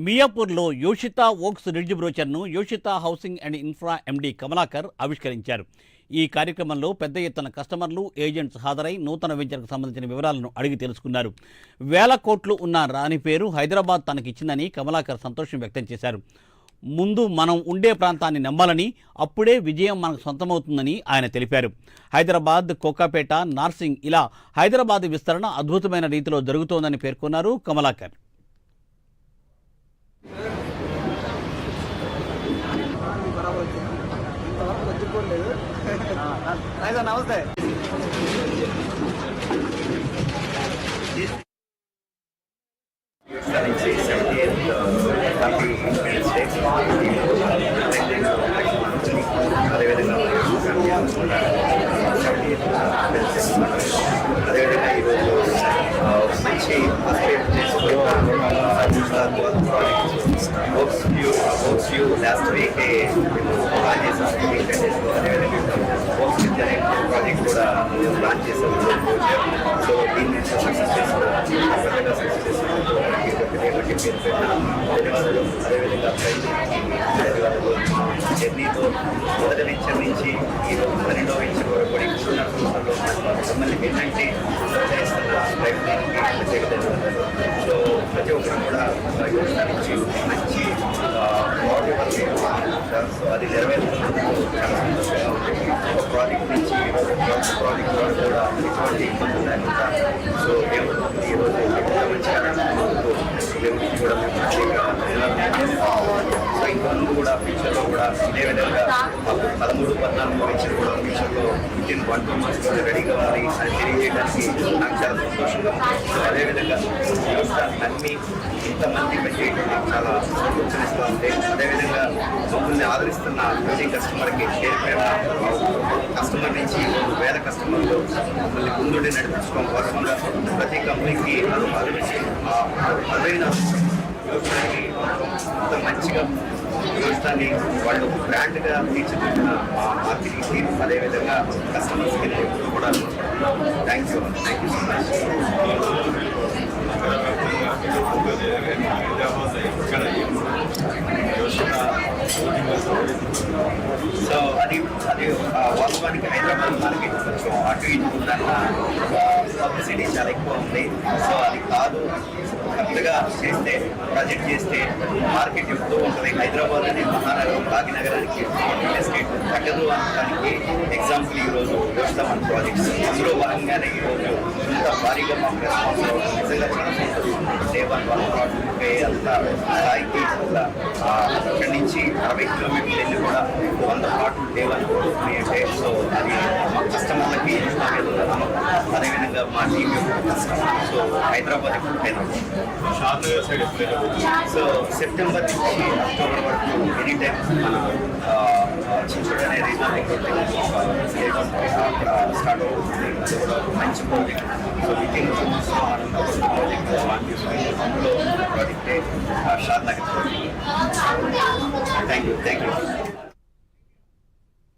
మియాపూర్లో Yoshita vox ridge బ్రోచర్ను Yoshita housing and infra MD Kamalakar ఆవిష్కరించారు. ఈ కార్యక్రమంలో పెద్ద ఎత్తున కస్టమర్లు, ఏజెంట్స్ హాజరై నూతన వెంచర్కు సంబంధించిన వివరాలను అడిగి తెలుసుకున్నారు. 1000 కోట్లు ఉన్న రాణి పేరు హైదరాబాద్ తనకిచ్చిందని కమలాకర్ సంతోషం వ్యక్తం చేశారు. ముందు మనం ఉండే ప్రాంతాన్ని నమ్మాలని, అప్పుడే విజయం మనకు సొంతమవుతుందని ఆయన తెలిపారు. హైదరాబాద్, కోకాపేట, నార్సింగ్ ఇలా హైదరాబాద్ విస్తరణ అద్భుతమైన రీతిలో జరుగుతోందని పేర్కొన్నారు కమలాకర్. నమస్తే. అదేవిధంగా ఈరోజు మంచి books view last week launch చేసాం. అదేవిధంగా బుక్స్ ప్రాజెక్ట్ కూడా లాంచ్ చేసాం. సో దీన్ని సక్సెస్ చేసిన ధన్యవాదాలు. అదేవిధంగా ధన్యవాదాలు. జర్నీతో మొదటి వెంచర్ నుంచి ఈరోజు 12వ వెంచర్ వరకు కూడా ఇప్పుడున్న సంవత్సరంలో మమ్మల్ని ఏంటంటే చేస్తున్న ప్రయత్నానికి ప్రత్యేక ధన్యవాదాలు. సో ప్రతి ఒక్కరు కూడా యోజన నుంచి మంచి సో అది నెరవేరుతున్నందుకు చాలా సంతోషంగా ఉంది. ఒక ప్రాజెక్ట్ నుంచి ఈరోజు ప్రాజెక్ట్ కూడా ఎటువంటి ఇబ్బందులు లేకుండా సో ఏమవుతుంది ఈరోజు మంచిగా దేవుడికి కూడా మేము ప్రత్యేక సో ఇంకొందు కూడా ఫ్యూచర్లో కూడా ఇదే విధంగా 13-14 వెంచర్ కూడా ఫ్యూచర్లో వితిన్ 1-2 months కూడా రెడీగా ఉంది అని తెలియజేయడానికి నాకు చాలా సంతోషంగా ఉంది. సో అదేవిధంగా అన్ని ఇంతమంది పెట్టేయడానికి చాలా సంతోషిస్తూ ఉంది. అదేవిధంగా మమ్మల్ని ఆదరిస్తున్న ప్రతి కస్టమర్కి చేరిపోయిన కస్టమర్ నుంచి 1000 కస్టమర్లు మమ్మల్ని ముందుండి నడిపించడం కోసంగా ప్రతి కంపెనీకి అదైన వ్యవసాయాన్ని అంత మంచిగా వ్యవస్థాన్ని వాళ్ళు బ్రాండ్గా తీర్చిదిద్దిన మార్కెటింగ్ టీమ్, అదేవిధంగా కస్టమర్స్కి ఎప్పుడు కూడా thank you so much. So అది వాస్తవానికి హైదరాబాద్ మార్కెట్ కొంచెం అటు ఇటు ఉందన్న పబ్లిసిటీ చాలా ఎక్కువ ఉంది. సో అది కాదు, కరెక్ట్గా చేస్తే ప్రాజెక్ట్ చేస్తే మార్కెట్ ఎప్పుడు ఉంటుంది. హైదరాబాద్ అనే మహానగరం భాగ్యనగరానికి ఎస్టేట్ తగ్గదు అనడానికి ఎగ్జాంపుల్ ఈరోజు వస్తామని ప్రాజెక్ట్స్ అందులో భాగంగానే ఈరోజు ఇంత భారీగా మాకు రెస్పాన్స్ నిజంగా చాలా సంతోషం. దేవన్ 140 అంత స్థాయికి అట్లా అక్కడి నుంచి 60 కిలోమీటర్లు వెళ్ళి కూడా 100 ప్లాట్లు దేవన్ అంటే సో అది మా కస్టమర్లకి అదేవిధంగా మా టీం యొక్క కష్టం. సో హైదరాబాద్ సో సెప్టెంబర్ నుంచి అక్టోబర్ వరకు ఎనీ టైం మన చించుడు అనేది అక్కడ స్టార్ట్ అవుతుంది. అది కూడా మంచి ప్రాజెక్ట్. సో వితిన్ 2 months మనం ప్రాజెక్ట్ లాంచ్ చేసుకుని అందులో ప్రాజెక్టే షాద్ నగర్. Thank you.